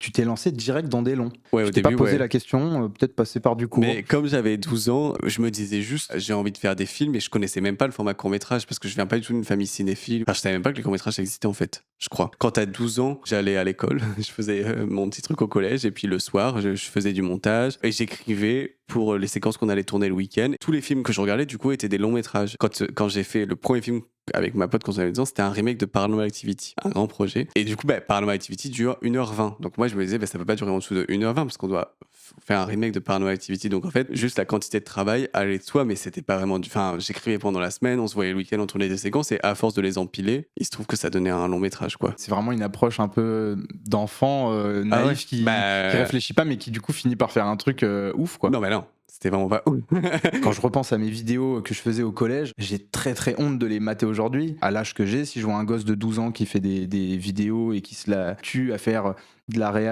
tu t'es lancé direct dans des longs. Ouais, Tu au t'es pas début, posé ouais. la question, peut-être passer par du court. Mais comme j'avais 12 ans, je me disais juste, j'ai envie de faire des films et je connaissais même pas le format court-métrage parce que je viens pas du tout d'une famille cinéphile. Enfin, je savais même pas que les courts-métrages existaient en fait, je crois. Quand t'as 12 ans, j'allais à l'école, je faisais mon petit truc au collège et puis le soir, je faisais du montage et j'écrivais pour les séquences qu'on allait tourner le week-end. Tous les films que je regardais, du coup, étaient des longs métrages. Quand j'ai fait le premier film avec ma pote quand on avait 12 ans, c'était un remake de Paranormal Activity, un grand projet. Et du coup, Paranormal Activity dure 1h20. Donc moi, je me disais, ça peut pas durer en dessous de 1h20 parce qu'on doit faire un remake de Paranormal Activity. Donc en fait, juste la quantité de travail allait de soi, mais c'était pas vraiment Enfin, j'écrivais pendant la semaine, on se voyait le week-end, on tournait des séquences et à force de les empiler, il se trouve que ça donnait un long métrage, quoi. C'est vraiment une approche un peu d'enfant naïf qui réfléchit pas, mais qui du coup finit par faire un truc ouf, quoi. Non, mais non. C'était vraiment pas ouf. Quand je repense à mes vidéos que je faisais au collège, j'ai très très honte de les mater aujourd'hui. À l'âge que j'ai, si je vois un gosse de 12 ans qui fait des vidéos et qui se la tue à faire de la réal